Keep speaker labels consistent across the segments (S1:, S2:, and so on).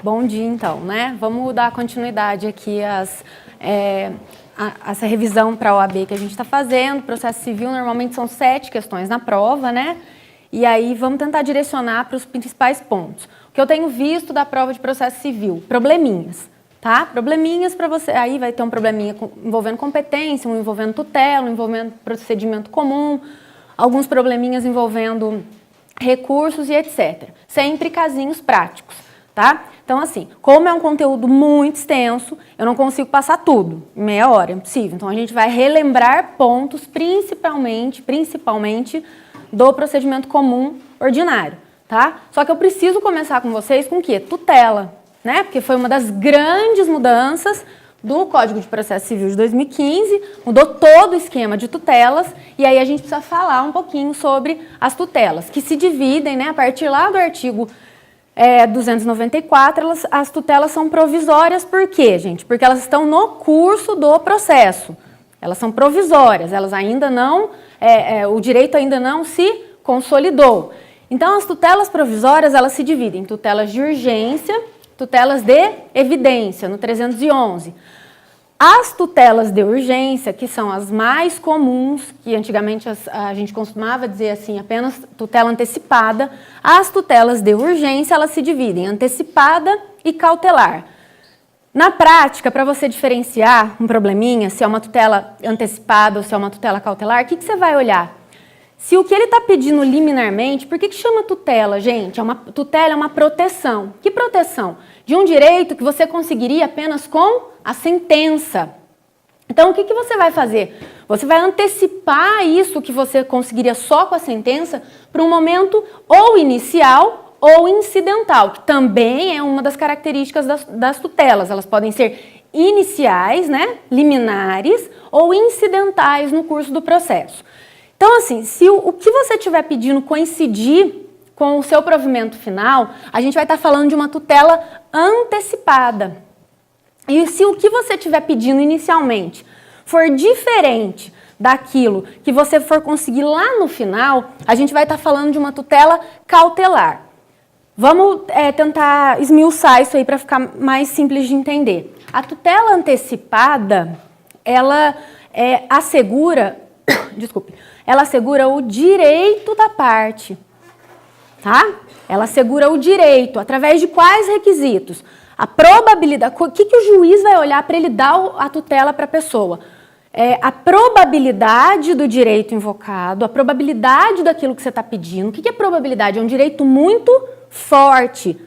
S1: Bom dia, então, né? Vamos dar continuidade aqui essa revisão para a OAB que a gente está fazendo. Processo civil, normalmente são 7 questões na prova, né? E aí vamos tentar direcionar para os principais pontos. O que eu tenho visto da prova de processo civil? Probleminhas, tá? Probleminhas para você. Aí vai ter um probleminha envolvendo competência, um envolvendo tutela, um envolvendo procedimento comum, alguns probleminhas envolvendo recursos e etc. Sempre casinhos práticos, tá? Então, assim, como é um conteúdo muito extenso, eu não consigo passar tudo em meia hora, é impossível. Então, a gente vai relembrar pontos, principalmente do procedimento comum ordinário, tá? Só que eu preciso começar com vocês com o quê? Tutela, né? Porque foi uma das grandes mudanças do Código de Processo Civil de 2015, mudou todo o esquema de tutelas, e aí a gente precisa falar um pouquinho sobre as tutelas, que se dividem, né, a partir lá do artigo 294, as tutelas são provisórias. Por quê, gente? Porque elas estão no curso do processo. Elas são provisórias, elas ainda não, o direito ainda não se consolidou. Então, as tutelas provisórias, elas se dividem em tutelas de urgência, tutelas de evidência, no 311. As tutelas de urgência, que são as mais comuns, que antigamente a gente costumava dizer assim, apenas tutela antecipada, as tutelas de urgência, elas se dividem em antecipada e cautelar. Na prática, para você diferenciar um probleminha, se é uma tutela antecipada ou se é uma tutela cautelar, o que você vai olhar? Se o que ele está pedindo liminarmente, por que chama tutela, gente? Tutela é uma proteção. Que proteção? De um direito que você conseguiria apenas com a sentença. Então, o que você vai fazer? Você vai antecipar isso que você conseguiria só com a sentença para um momento ou inicial ou incidental, que também é uma das características das tutelas. Elas podem ser iniciais, né, liminares, ou incidentais no curso do processo. Então, assim, se o que você estiver pedindo coincidir com o seu provimento final, a gente vai estar falando de uma tutela antecipada. E se o que você estiver pedindo inicialmente for diferente daquilo que você for conseguir lá no final, a gente vai estar falando de uma tutela cautelar. Vamos tentar esmiuçar isso aí para ficar mais simples de entender. A tutela antecipada, ela assegura o direito da parte, tá? Ela assegura o direito, através de quais requisitos? A probabilidade, o que o juiz vai olhar para ele dar a tutela para a pessoa? A probabilidade do direito invocado, a probabilidade daquilo que você está pedindo. O que é probabilidade? É um direito muito forte.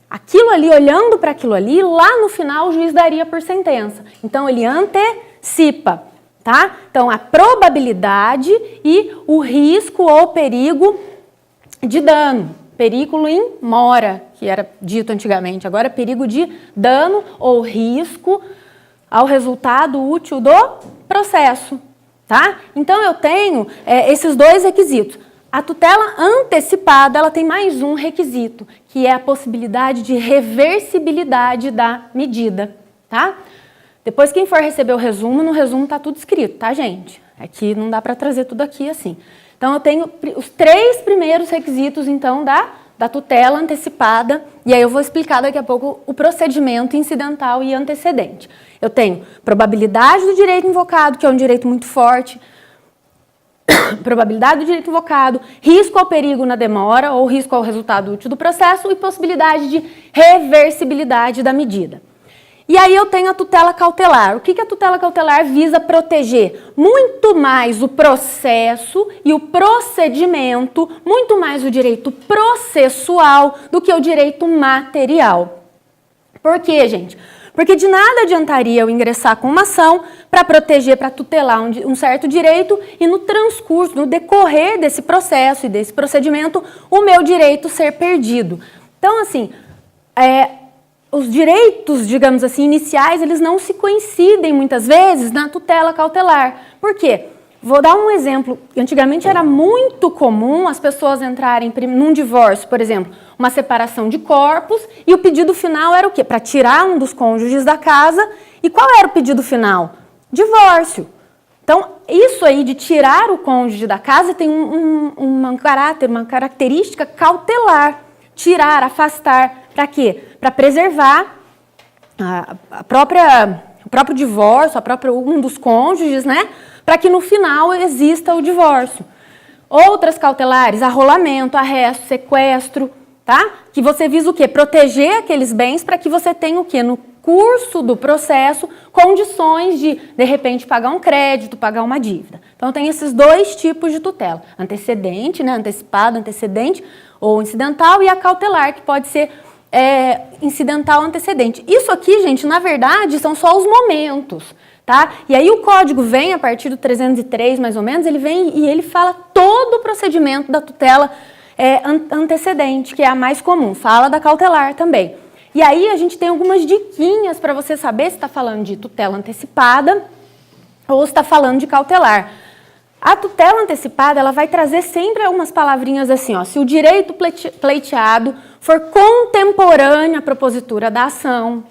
S1: Aquilo ali, olhando para aquilo ali, lá no final o juiz daria por sentença. Então, ele antecipa. Tá? Então, a probabilidade e o risco ou perigo de dano. Perigo in mora, que era dito antigamente. Agora, perigo de dano ou risco ao resultado útil do processo. Tá? Então, eu tenho esses dois requisitos. A tutela antecipada, ela tem mais um requisito, que é a possibilidade de reversibilidade da medida. Tá? Depois, quem for receber o resumo, no resumo está tudo escrito, tá, gente? Aqui não dá para trazer tudo aqui assim. Então, eu tenho os 3 primeiros requisitos, então, da tutela antecipada, e aí eu vou explicar daqui a pouco o procedimento incidental e antecedente. Eu tenho probabilidade do direito invocado, que é um direito muito forte, probabilidade do direito invocado, risco ao perigo na demora, ou risco ao resultado útil do processo, e possibilidade de reversibilidade da medida. E aí eu tenho a tutela cautelar. O que a tutela cautelar visa proteger? Muito mais o processo e o procedimento, muito mais o direito processual do que o direito material. Por quê, gente? Porque de nada adiantaria eu ingressar com uma ação para proteger, para tutelar um certo direito e no transcurso, no decorrer desse processo e desse procedimento, o meu direito ser perdido. Então, assim, os direitos, digamos assim, iniciais, eles não se coincidem muitas vezes na tutela cautelar. Por quê? Vou dar um exemplo. Antigamente era muito comum as pessoas entrarem num divórcio, por exemplo, uma separação de corpos, e o pedido final era o quê? Para tirar um dos cônjuges da casa. E qual era o pedido final? Divórcio. Então, isso aí de tirar o cônjuge da casa tem uma característica cautelar. Tirar, afastar. Para quê? Para preservar o próprio divórcio, um dos cônjuges, né? Para que no final exista o divórcio. Outras cautelares, arrolamento, arresto, sequestro, tá? Que você visa o quê? Proteger aqueles bens para que você tenha o quê? No curso do processo, condições de repente, pagar um crédito, pagar uma dívida. Então, tem esses dois tipos de tutela. Antecedente, né? Antecipada, antecedente ou incidental, e a cautelar, que pode ser incidental, antecedente. Isso aqui, gente, na verdade, são só os momentos, tá? E aí o código vem, a partir do 303, mais ou menos, ele vem e ele fala todo o procedimento da tutela antecedente, que é a mais comum. Fala da cautelar também. E aí a gente tem algumas diquinhas para você saber se está falando de tutela antecipada ou se está falando de cautelar. A tutela antecipada, ela vai trazer sempre algumas palavrinhas assim, ó, se o direito pleiteado for contemporâneo à propositura da ação,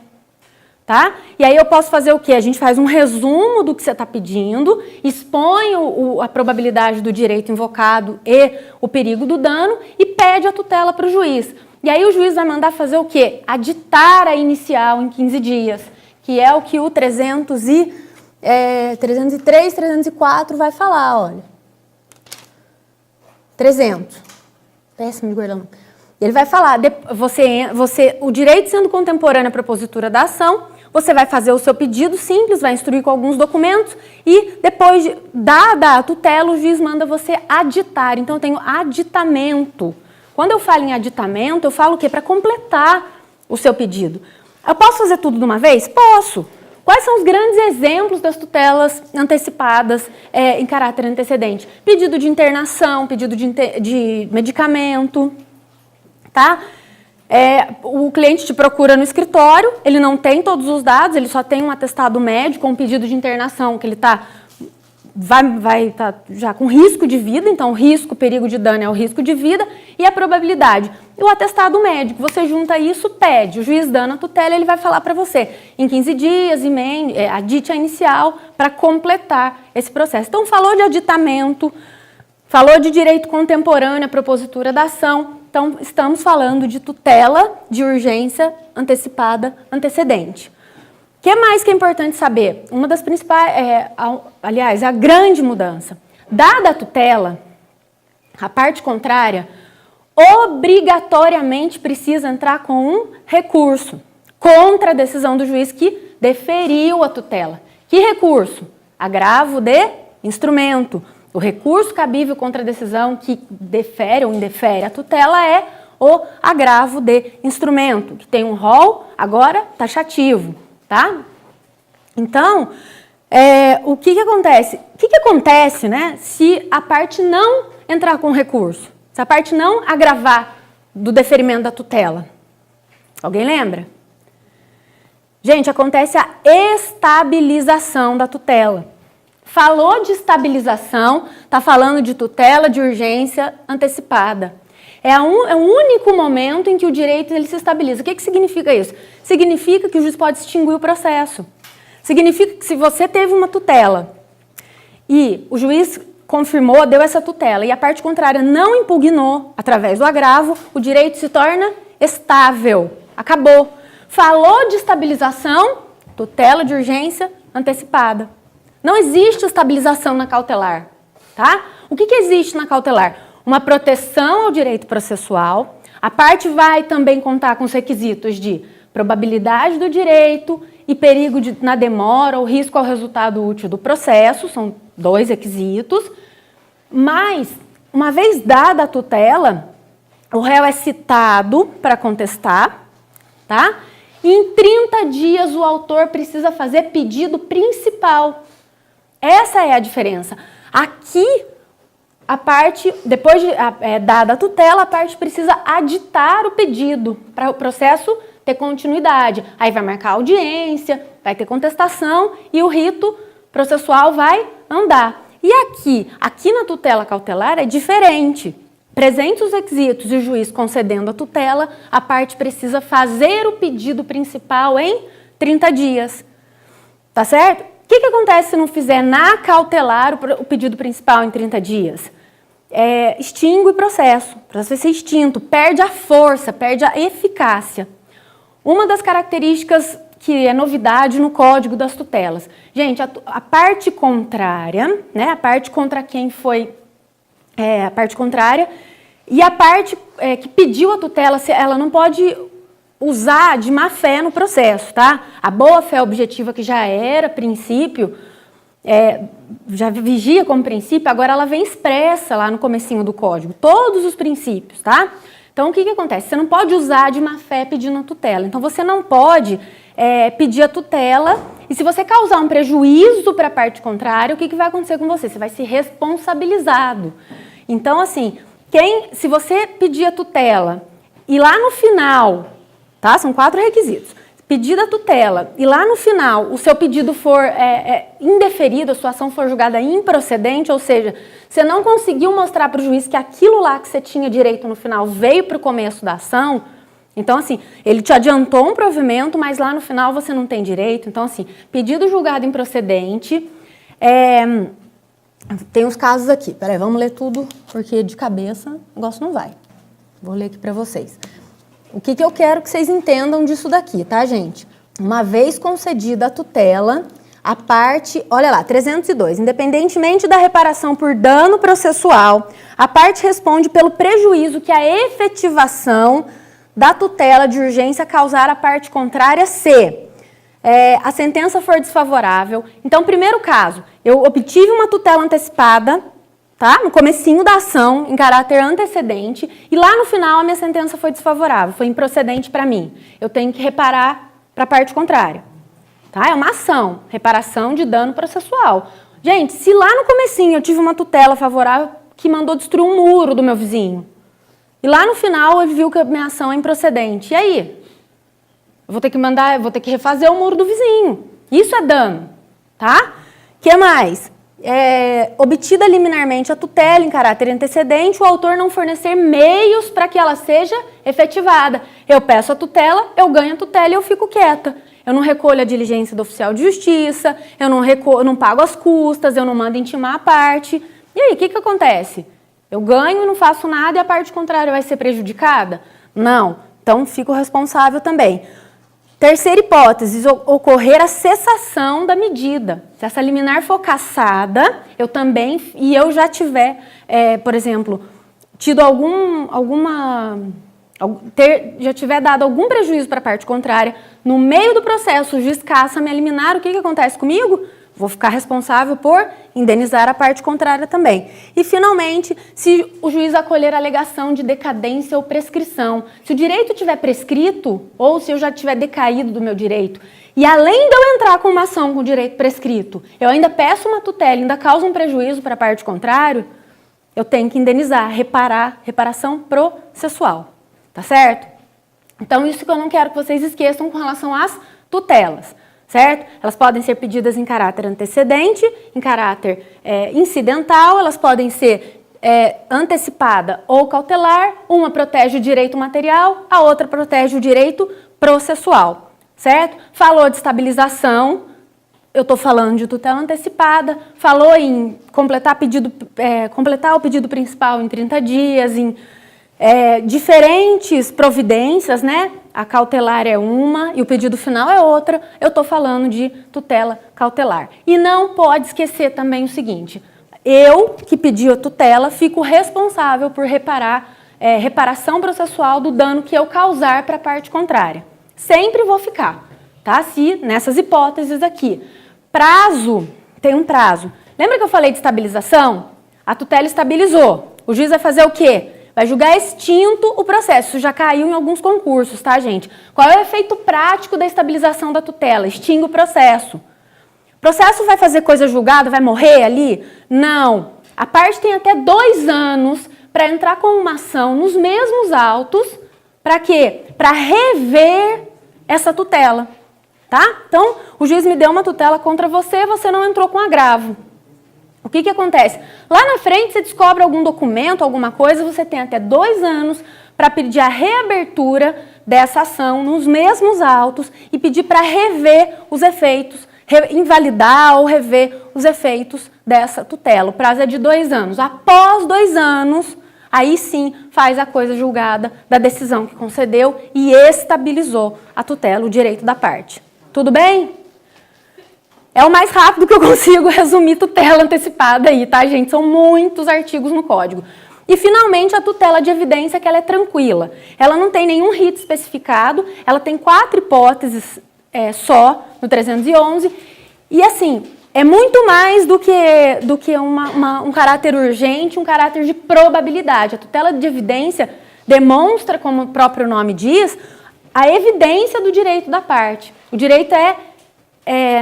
S1: tá? E aí eu posso fazer o quê? A gente faz um resumo do que você está pedindo, expõe a probabilidade do direito invocado e o perigo do dano e pede a tutela para o juiz. E aí o juiz vai mandar fazer o quê? Aditar a inicial em 15 dias, que é o que o 303, 304 vai falar, olha. 300. Péssimo de guardar. Ele vai falar, o direito sendo contemporâneo à propositura da ação, você vai fazer o seu pedido simples, vai instruir com alguns documentos e depois, dada a tutela, o juiz manda você aditar. Então, eu tenho aditamento. Quando eu falo em aditamento, eu falo o quê? Para completar o seu pedido. Eu posso fazer tudo de uma vez? Posso. Quais são os grandes exemplos das tutelas antecipadas em caráter antecedente? Pedido de internação, pedido de medicamento, tá? O cliente te procura no escritório, ele não tem todos os dados, ele só tem um atestado médico, um pedido de internação que ele vai estar já com risco de vida, então o risco, perigo de dano é o risco de vida e a probabilidade. E o atestado médico, você junta isso, pede, o juiz dando a tutela, ele vai falar para você, em 15 dias, adite a inicial para completar esse processo. Então, falou de aditamento, falou de direito contemporâneo, a propositura da ação, então estamos falando de tutela de urgência antecipada, antecedente. O que mais que é importante saber? Uma das principais, aliás, é a grande mudança. Dada a tutela, a parte contrária obrigatoriamente precisa entrar com um recurso contra a decisão do juiz que deferiu a tutela. Que recurso? Agravo de instrumento. O recurso cabível contra a decisão que defere ou indefere a tutela é o agravo de instrumento, que tem um rol agora taxativo. Tá? Então, o que acontece? O que acontece, né, se a parte não entrar com recurso? Se a parte não agravar do deferimento da tutela? Alguém lembra? Gente, acontece a estabilização da tutela. Falou de estabilização, está falando de tutela de urgência antecipada. É o único momento em que o direito ele se estabiliza. O que significa isso? Significa que o juiz pode extinguir o processo. Significa que se você teve uma tutela e o juiz confirmou, deu essa tutela e a parte contrária não impugnou através do agravo, o direito se torna estável. Acabou. Falou de estabilização, tutela de urgência antecipada. Não existe estabilização na cautelar, tá? O que existe na cautelar? Uma proteção ao direito processual. A parte vai também contar com os requisitos de probabilidade do direito e perigo na demora ou risco ao resultado útil do processo, são 2 requisitos. Mas, uma vez dada a tutela, o réu é citado para contestar, tá? E em 30 dias o autor precisa fazer pedido principal. Essa é a diferença. Aqui, a parte, depois de dada a tutela, a parte precisa aditar o pedido para o processo ter continuidade. Aí vai marcar audiência, vai ter contestação e o rito processual vai andar. E aqui na tutela cautelar é diferente. Presentes os requisitos e o juiz concedendo a tutela, a parte precisa fazer o pedido principal em 30 dias. Tá certo? O que acontece se não fizer na cautelar o pedido principal em 30 dias? Extingue o processo vai ser extinto, perde a força, perde a eficácia. Uma das características que é novidade no Código das Tutelas. Gente, a parte contrária, né, a parte contra quem foi a parte contrária, e a parte que pediu a tutela, ela não pode usar de má fé no processo, tá? A boa fé objetiva, que já era princípio, já vigia como princípio, agora ela vem expressa lá no comecinho do código, todos os princípios, tá? Então, o que acontece? Você não pode usar de má fé pedindo a tutela. Então, você não pode pedir a tutela, e se você causar um prejuízo para a parte contrária, o que vai acontecer com você? Você vai ser responsabilizado. Então, assim, se você pedir a tutela e lá no final, tá? São 4 requisitos. Pedir a tutela e lá no final o seu pedido for indeferido, a sua ação for julgada improcedente, ou seja, você não conseguiu mostrar para o juiz que aquilo lá que você tinha direito no final veio para o começo da ação, então, assim, ele te adiantou um provimento, mas lá no final você não tem direito. Então, assim, pedido julgado improcedente, tem os casos aqui. Peraí, vamos ler tudo, porque de cabeça o negócio não vai. Vou ler aqui para vocês. O que eu quero que vocês entendam disso daqui, tá, gente? Uma vez concedida a tutela, a parte, olha lá, 302, independentemente da reparação por dano processual, a parte responde pelo prejuízo que a efetivação da tutela de urgência causar à parte contrária se a sentença for desfavorável. Então, primeiro caso, eu obtive uma tutela antecipada, tá? No comecinho da ação, em caráter antecedente, e lá no final a minha sentença foi desfavorável, foi improcedente para mim. Eu tenho que reparar para a parte contrária. Tá? É uma ação, reparação de dano processual. Gente, se lá no comecinho eu tive uma tutela favorável que mandou destruir um muro do meu vizinho, e lá no final ele viu que a minha ação é improcedente, e aí? Eu vou ter que refazer o muro do vizinho. Isso é dano, tá? O que mais? Obtida liminarmente a tutela em caráter antecedente, o autor não fornecer meios para que ela seja efetivada. Eu peço a tutela, eu ganho a tutela e eu fico quieta. Eu não recolho a diligência do oficial de justiça, eu não pago as custas, eu não mando intimar a parte. E aí, o que acontece? Eu ganho e não faço nada e a parte contrária vai ser prejudicada? Não. Então, fico responsável também. Terceira hipótese, ocorrer a cessação da medida. Se essa liminar for cassada, eu já tiver, por exemplo, tido já tiver dado algum prejuízo para a parte contrária, no meio do processo o juiz cassa a minha liminar, o que acontece comigo? Vou ficar responsável por indenizar a parte contrária também. E, finalmente, se o juiz acolher a alegação de decadência ou prescrição, se o direito tiver prescrito, ou se eu já tiver decaído do meu direito, e além de eu entrar com uma ação com o direito prescrito, eu ainda peço uma tutela, ainda causa um prejuízo para a parte contrária, eu tenho que indenizar, reparação processual. Tá certo? Então, isso que eu não quero que vocês esqueçam com relação às tutelas. Certo? Elas podem ser pedidas em caráter antecedente, em caráter incidental, elas podem ser antecipada ou cautelar, uma protege o direito material, a outra protege o direito processual, certo? Falou de estabilização, eu estou falando de tutela antecipada, falou em completar o pedido principal em 30 dias, em diferentes providências, né? A cautelar é uma e o pedido final é outra, eu estou falando de tutela cautelar. E não pode esquecer também o seguinte, eu que pedi a tutela fico responsável por reparação processual do dano que eu causar para a parte contrária. Sempre vou ficar, tá? Se nessas hipóteses aqui. Prazo, tem um prazo. Lembra que eu falei de estabilização? A tutela estabilizou. O juiz vai fazer o quê? Vai julgar extinto o processo. Isso já caiu em alguns concursos, tá, gente? Qual é o efeito prático da estabilização da tutela? Extingue o processo. O processo vai fazer coisa julgada, vai morrer ali? Não. A parte tem até 2 anos para entrar com uma ação nos mesmos autos. Para quê? Para rever essa tutela, tá? Então, o juiz me deu uma tutela contra você, você não entrou com agravo. O que acontece? Lá na frente você descobre algum documento, alguma coisa, você tem até 2 anos para pedir a reabertura dessa ação nos mesmos autos e pedir para rever os efeitos, invalidar ou rever os efeitos dessa tutela. O prazo é de 2 anos. Após 2 anos, aí sim faz a coisa julgada da decisão que concedeu e estabilizou a tutela, o direito da parte. Tudo bem? É o mais rápido que eu consigo resumir tutela antecipada aí, tá, gente? São muitos artigos no Código. E, finalmente, a tutela de evidência, que ela é tranquila. Ela não tem nenhum rito especificado, ela tem 4 hipóteses só no 311. E, assim, é muito mais do que um caráter urgente, um caráter de probabilidade. A tutela de evidência demonstra, como o próprio nome diz, a evidência do direito da parte. O direito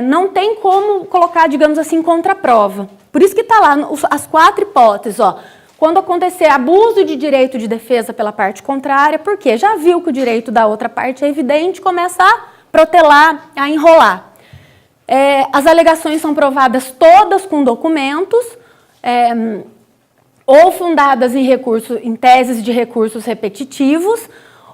S1: não tem como colocar, digamos assim, contraprova. Por isso que está lá as 4 hipóteses, ó. Quando acontecer abuso de direito de defesa pela parte contrária, porque já viu que o direito da outra parte é evidente, começa a protelar, a enrolar. As alegações são provadas todas com documentos, ou fundadas em teses de recursos repetitivos,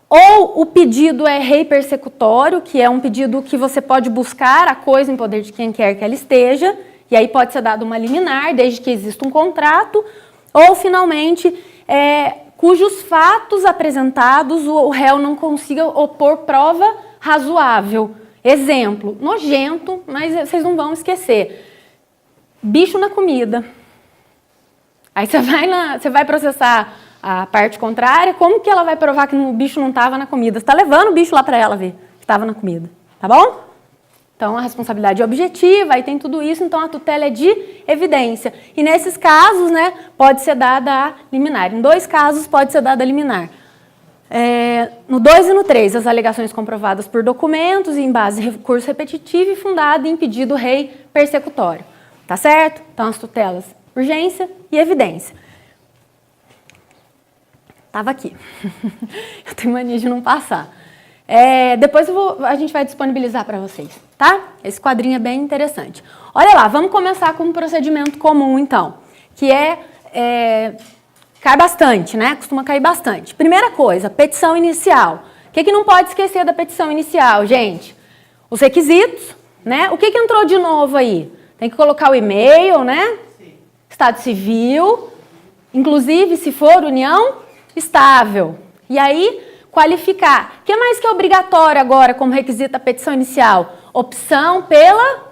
S1: ou o pedido é rei persecutório, que é um pedido que você pode buscar a coisa em poder de quem quer que ela esteja, e aí pode ser dado uma liminar, desde que exista um contrato, ou, finalmente, cujos fatos apresentados o réu não consiga opor prova razoável. Exemplo, nojento, mas vocês não vão esquecer. Bicho na comida. Aí você vai processar a parte contrária, como que ela vai provar que o bicho não estava na comida? Você está levando o bicho lá para ela ver que estava na comida, tá bom? Então, a responsabilidade é objetiva, aí tem tudo isso, então a tutela é de evidência. E nesses casos, né, pode ser dada a liminar. Em 2 casos, pode ser dada a liminar. No 2 e no 3, as alegações comprovadas por documentos em base de recurso repetitivo e fundado em pedido rei persecutório. Tá certo? Então, as tutelas, urgência e evidência. Estava aqui. Eu tenho mania de não passar. Depois a gente vai disponibilizar para vocês, tá? Esse quadrinho é bem interessante. Olha lá, vamos começar com um procedimento comum, então, que cai bastante, né? Costuma cair bastante. Primeira coisa, petição inicial. O que não pode esquecer da petição inicial, gente? Os requisitos, né? O que entrou de novo aí? Tem que colocar o e-mail, né? Sim. Estado civil, inclusive, se for união estável. E aí, qualificar. O que mais que é obrigatório agora como requisito da petição inicial? Opção pela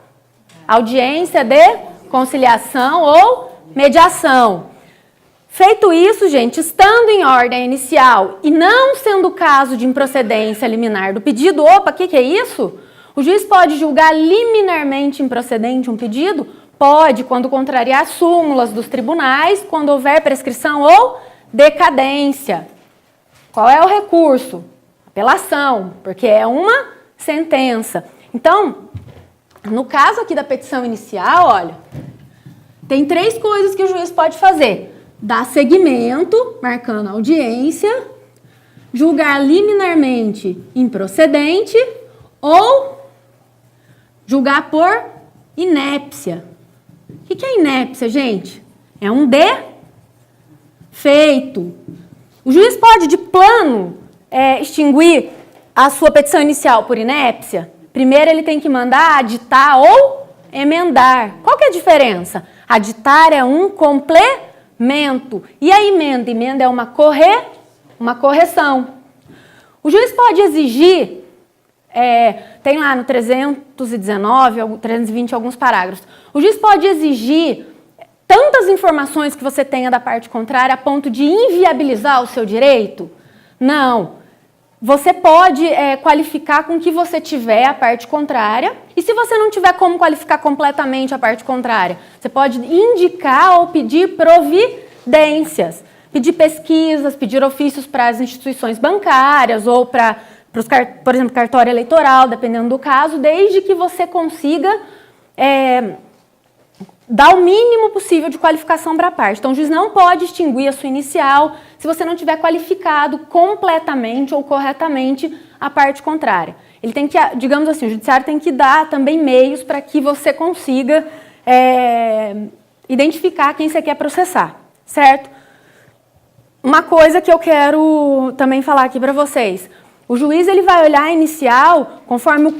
S1: audiência de conciliação ou mediação. Feito isso, gente, estando em ordem inicial e não sendo o caso de improcedência liminar do pedido, opa, o que é isso? O juiz pode julgar liminarmente improcedente um pedido? Pode, quando contrariar súmulas dos tribunais, quando houver prescrição ou decadência. Qual é o recurso? Apelação, porque é uma sentença. Então, no caso aqui da petição inicial, olha, tem 3 coisas que o juiz pode fazer. Dar seguimento, marcando a audiência, julgar liminarmente improcedente ou julgar por inépcia. O que é inépcia, gente? É um defeito. O juiz pode, de plano, extinguir a sua petição inicial por inépcia? Primeiro, ele tem que mandar aditar ou emendar. Qual que é a diferença? Aditar é um complemento. E a emenda? Emenda é uma correção. O juiz pode exigir, tem lá no 319, 320 alguns parágrafos, o juiz pode exigir tantas informações que você tenha da parte contrária a ponto de inviabilizar o seu direito? Não. Você pode qualificar com o que você tiver a parte contrária, e se você não tiver como qualificar completamente a parte contrária, você pode indicar ou pedir providências, pedir pesquisas, pedir ofícios para as instituições bancárias ou para, por exemplo, cartório eleitoral, dependendo do caso, desde que você consiga dar o mínimo possível de qualificação para a parte. Então, o juiz não pode extinguir a sua inicial se você não tiver qualificado completamente ou corretamente a parte contrária. Ele tem que, digamos assim, o judiciário tem que dar também meios para que você consiga identificar quem você quer processar, certo? Uma coisa que eu quero também falar aqui para vocês. O juiz ele vai olhar a inicial conforme o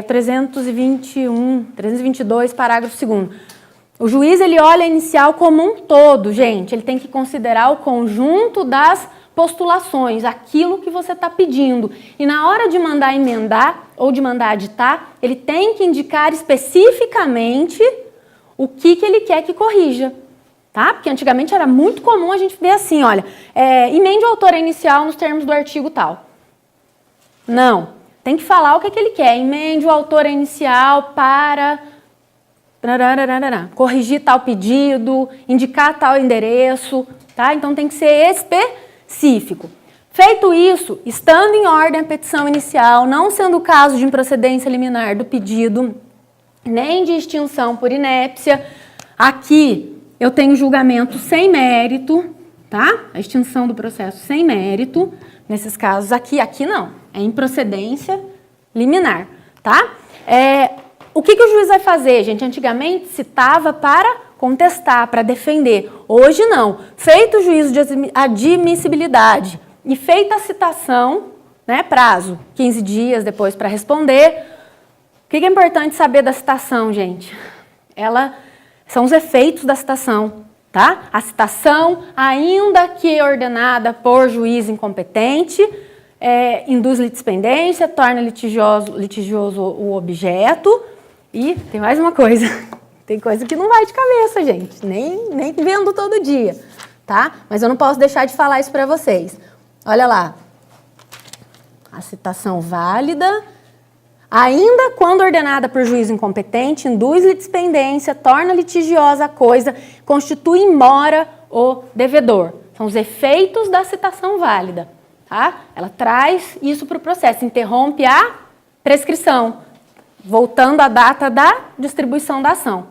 S1: 322, parágrafo 2º. O juiz, ele olha a inicial como um todo, gente. Ele tem que considerar o conjunto das postulações, aquilo que você está pedindo. E na hora de mandar emendar ou de mandar aditar, ele tem que indicar especificamente o que ele quer que corrija. Tá? Porque antigamente era muito comum a gente ver assim, olha, emende o autor inicial nos termos do artigo tal. Não, tem que falar o que ele quer. Emende o autor inicial para corrigir tal pedido, indicar tal endereço, tá? Então tem que ser específico. Feito isso, estando em ordem a petição inicial, não sendo o caso de improcedência liminar do pedido, nem de extinção por inépcia, aqui eu tenho julgamento sem mérito, tá? A extinção do processo sem mérito, nesses casos aqui não, é improcedência liminar, tá? O que o juiz vai fazer, gente? Antigamente citava para contestar, para defender. Hoje não. Feito o juízo de admissibilidade e feita a citação, né, prazo, 15 dias depois para responder. O que é importante saber da citação, gente? São os efeitos da citação, tá? A citação, ainda que ordenada por juiz incompetente, induz litispendência, torna litigioso o objeto. E tem mais uma coisa, tem coisa que não vai de cabeça, gente, nem vendo todo dia, tá? Mas eu não posso deixar de falar isso para vocês. Olha lá, a citação válida, ainda quando ordenada por juiz incompetente, induz litispendência, torna litigiosa a coisa, constitui em mora o devedor. São os efeitos da citação válida, tá? Ela traz isso para o processo, interrompe a prescrição. Voltando à data da distribuição da ação,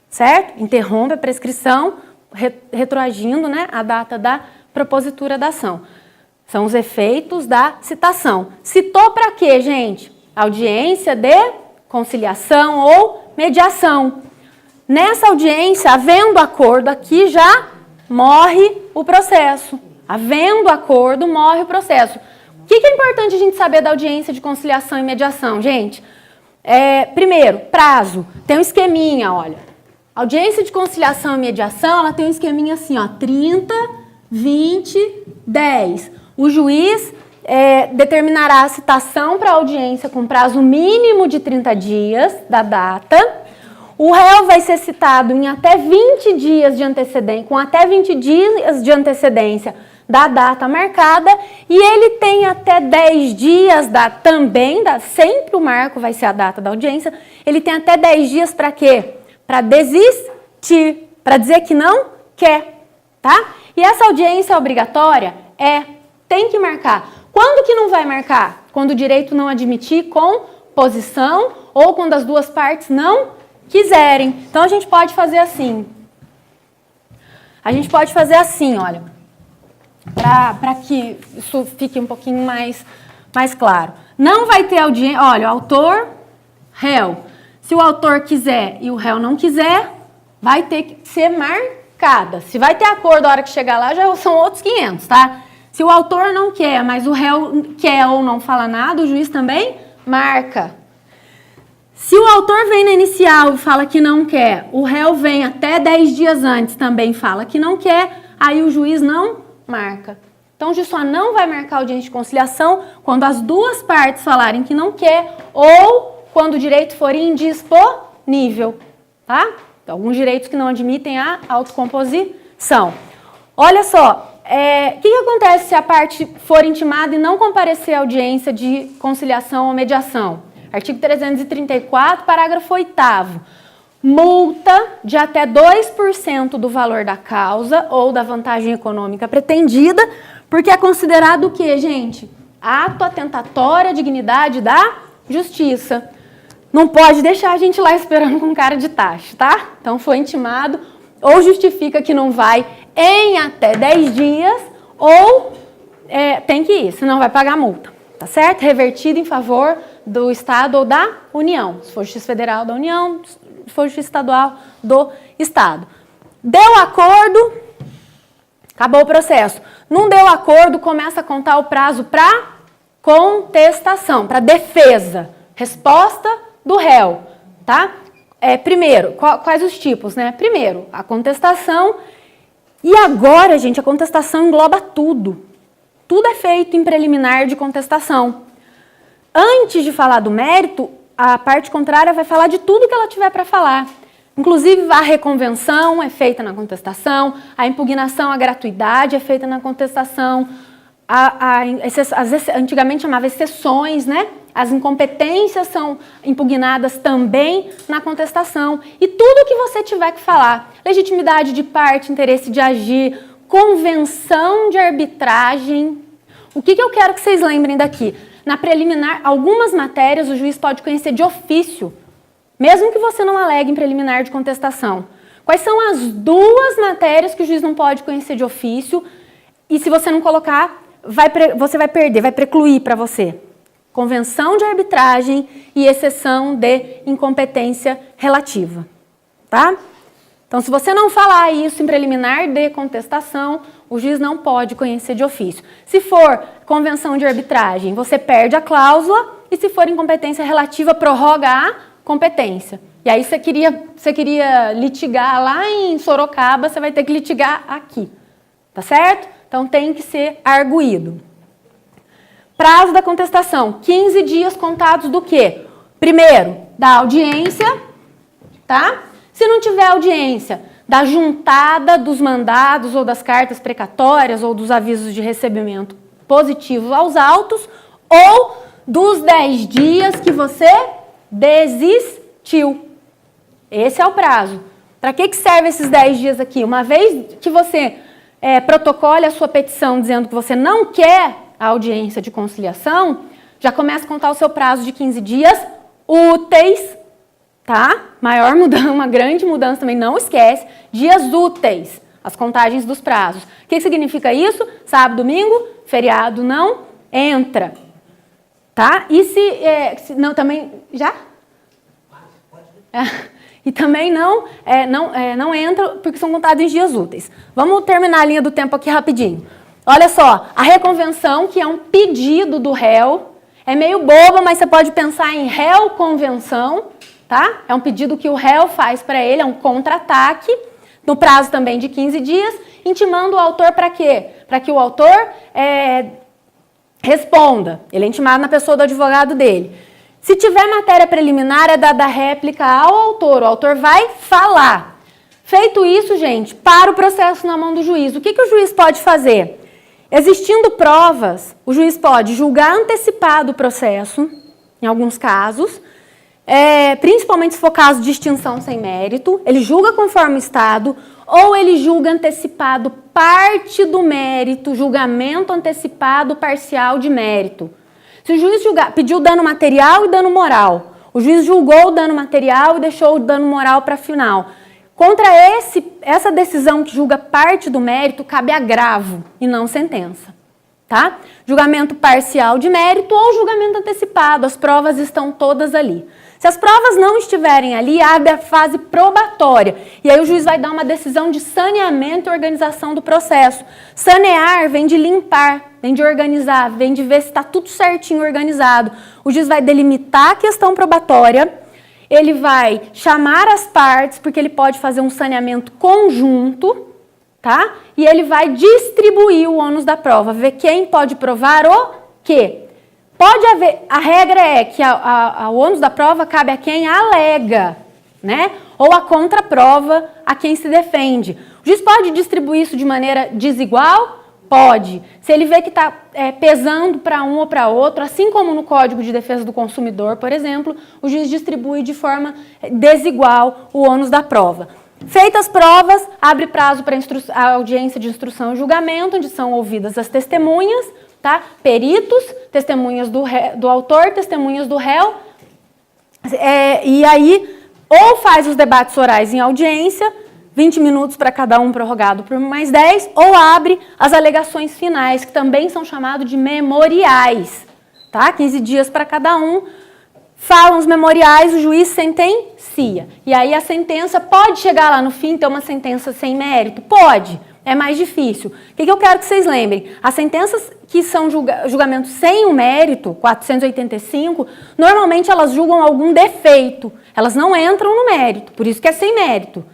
S1: certo? Interrompe a prescrição, retroagindo, né, a data da propositura da ação. São os efeitos da citação. Citou para quê, gente? Audiência de conciliação ou mediação. Nessa audiência, havendo acordo aqui, já morre o processo. Havendo acordo, morre o processo. O que é importante a gente saber da audiência de conciliação e mediação, gente? Primeiro, prazo. Tem um esqueminha, olha. Audiência de conciliação e mediação, ela tem um esqueminha assim, ó, 30, 20, 10. O juiz determinará a citação para a audiência com prazo mínimo de 30 dias da data. O réu vai ser citado em até 20 dias de antecedência, com até 20 dias de antecedência da data marcada, e ele tem até 10 dias sempre o marco vai ser a data da audiência, ele tem até 10 dias para quê? Para desistir, para dizer que não quer, tá? E essa audiência obrigatória tem que marcar. Quando que não vai marcar? Quando o direito não admitir composição ou quando as duas partes não quiserem. Então a gente pode fazer assim. Olha. Para que isso fique um pouquinho mais claro. Não vai ter audiência, olha, autor, réu. Se o autor quiser e o réu não quiser, vai ter que ser marcada. Se vai ter acordo a hora que chegar lá, já são outros 500, tá? Se o autor não quer, mas o réu quer ou não fala nada, o juiz também marca. Se o autor vem na inicial e fala que não quer, o réu vem até 10 dias antes também fala que não quer, aí o juiz não marca. Então, o juiz só não vai marcar audiência de conciliação quando as duas partes falarem que não quer ou quando o direito for indisponível, tá? Então, alguns direitos que não admitem a autocomposição. Olha só, o que acontece se a parte for intimada e não comparecer à audiência de conciliação ou mediação? Artigo 334, parágrafo 8º. Multa de até 2% do valor da causa ou da vantagem econômica pretendida, porque é considerado o quê, gente? Ato atentatório à dignidade da justiça. Não pode deixar a gente lá esperando com cara de taxa, tá? Então, foi intimado, ou justifica que não vai em até 10 dias, ou tem que ir, senão vai pagar multa, tá certo? Revertido em favor do Estado ou da União. Se for Justiça Federal, da União, se for Justiça Estadual, do Estado. Deu acordo, acabou o processo. Não deu acordo, começa a contar o prazo para contestação, para defesa. Resposta do réu, tá? primeiro, quais os tipos, né? Primeiro, a contestação. E agora, gente, a contestação engloba tudo. Tudo é feito em preliminar de contestação. Antes de falar do mérito, a parte contrária vai falar de tudo que ela tiver para falar. Inclusive, a reconvenção é feita na contestação, a impugnação à gratuidade é feita na contestação, antigamente chamava exceções, né? As incompetências são impugnadas também na contestação. E tudo que você tiver que falar, legitimidade de parte, interesse de agir, convenção de arbitragem. O que eu quero que vocês lembrem daqui? Na preliminar, algumas matérias o juiz pode conhecer de ofício, mesmo que você não alegue em preliminar de contestação. Quais são as duas matérias que o juiz não pode conhecer de ofício? E se você não colocar, você vai perder, vai precluir para você. Convenção de arbitragem e exceção de incompetência relativa. Tá? Então, se você não falar isso em preliminar de contestação, o juiz não pode conhecer de ofício. Se for convenção de arbitragem, você perde a cláusula, e se for incompetência relativa, prorroga a competência. E aí você queria litigar lá em Sorocaba, você vai ter que litigar aqui. Tá certo? Então tem que ser arguído. Prazo da contestação, 15 dias contados do quê? Primeiro, da audiência, tá? Se não tiver audiência, da juntada dos mandados ou das cartas precatórias ou dos avisos de recebimento positivos aos autos, ou dos 10 dias que você desistiu. Esse é o prazo. Para que serve esses 10 dias aqui? Uma vez que você protocole a sua petição dizendo que você não quer a audiência de conciliação, já começa a contar o seu prazo de 15 dias úteis, tá? Maior mudança, uma grande mudança também, não esquece, dias úteis, as contagens dos prazos. O que significa isso? Sábado, domingo, feriado não entra, tá? E se não, também, já? E também não entra porque são contados em dias úteis. Vamos terminar a linha do tempo aqui rapidinho. Olha só, a reconvenção, que é um pedido do réu, é meio boba, mas você pode pensar em réu-convenção, tá? É um pedido que o réu faz para ele, é um contra-ataque, no prazo também de 15 dias, intimando o autor para quê? Para que o autor responda. Ele é intimado na pessoa do advogado dele. Se tiver matéria preliminar, é dada réplica ao autor. O autor vai falar. Feito isso, gente, para o processo na mão do juiz. O que o juiz pode fazer? Existindo provas, o juiz pode julgar antecipado o processo, em alguns casos, principalmente se for caso de extinção sem mérito, ele julga conforme o Estado, ou ele julga antecipado parte do mérito, julgamento antecipado parcial de mérito. Se o juiz pediu dano material e dano moral, o juiz julgou o dano material e deixou o dano moral para final. Contra essa decisão que julga parte do mérito, cabe agravo e não sentença. Tá? Julgamento parcial de mérito ou julgamento antecipado, as provas estão todas ali. Se as provas não estiverem ali, abre a fase probatória. E aí o juiz vai dar uma decisão de saneamento e organização do processo. Sanear vem de limpar, vem de organizar, vem de ver se está tudo certinho organizado. O juiz vai delimitar a questão probatória, ele vai chamar as partes, porque ele pode fazer um saneamento conjunto, tá? E ele vai distribuir o ônus da prova, ver quem pode provar o quê. Pode haver, a regra é que o ônus da prova cabe a quem alega, né? Ou a contraprova a quem se defende. O juiz pode distribuir isso de maneira desigual? Pode. Se ele vê que está pesando para um ou para outro, assim como no Código de Defesa do Consumidor, por exemplo, o juiz distribui de forma desigual o ônus da prova. Feitas as provas, abre prazo para a audiência de instrução e julgamento, onde são ouvidas as testemunhas, tá? Peritos, testemunhas do autor, testemunhas do réu, e aí ou faz os debates orais em audiência, 20 minutos para cada um, prorrogado por mais 10, ou abre as alegações finais, que também são chamados de memoriais, tá? 15 dias para cada um. Falam os memoriais, o juiz sentencia. E aí a sentença pode chegar lá no fim, ter uma sentença sem mérito? Pode, é mais difícil. O que eu quero que vocês lembrem? As sentenças que são julgamentos sem o mérito, 485, normalmente elas julgam algum defeito. Elas não entram no mérito, por isso que é sem mérito.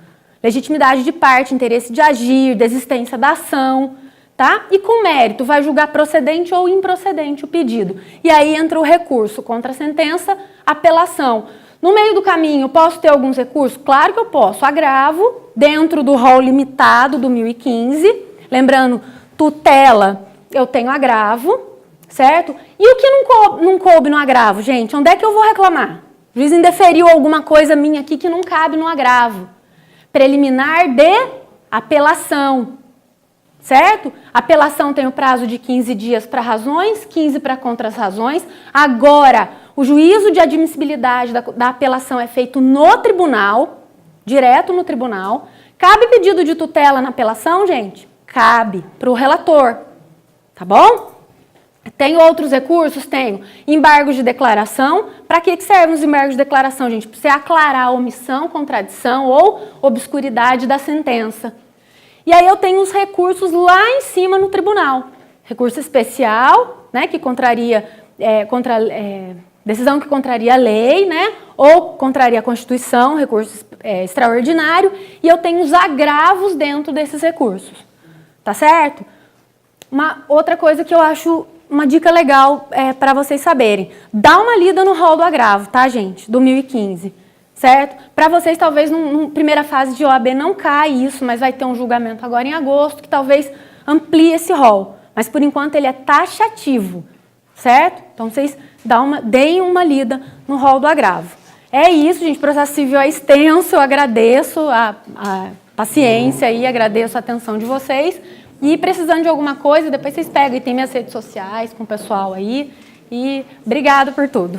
S1: Legitimidade de parte, interesse de agir, desistência da ação, tá? E com mérito, vai julgar procedente ou improcedente o pedido. E aí entra o recurso contra a sentença, apelação. No meio do caminho, posso ter alguns recursos? Claro que eu posso. Agravo, dentro do rol limitado do 1015. Lembrando, tutela, eu tenho agravo, certo? E o que não coube no agravo, gente? Onde é que eu vou reclamar? O juiz indeferiu alguma coisa minha aqui que não cabe no agravo. Preliminar de apelação, certo? Apelação tem o prazo de 15 dias para razões, 15 para contra-razões. Agora, o juízo de admissibilidade da apelação é feito no tribunal, direto no tribunal. Cabe pedido de tutela na apelação, gente? Cabe, para o relator, tá bom? Tem outros recursos? Tenho. Embargos de declaração. Para que servem os embargos de declaração, gente? Para você aclarar a omissão, contradição ou obscuridade da sentença. E aí eu tenho os recursos lá em cima no tribunal. Recurso especial, né, que contraria, decisão que contraria a lei, né, ou contraria a Constituição, recurso extraordinário. E eu tenho os agravos dentro desses recursos. Tá certo? Uma outra coisa que eu acho uma dica legal para vocês saberem. Dá uma lida no rol do agravo, tá, gente? Do 1015, certo? Para vocês, talvez, numa primeira fase de OAB não cai isso, mas vai ter um julgamento agora em agosto que talvez amplie esse rol. Mas, por enquanto, ele é taxativo, certo? Então, vocês deem uma lida no rol do agravo. É isso, gente. O processo civil é extenso. Eu agradeço a paciência e agradeço a atenção de vocês. E precisando de alguma coisa, depois vocês pegam e tem minhas redes sociais com o pessoal aí. E obrigado por tudo.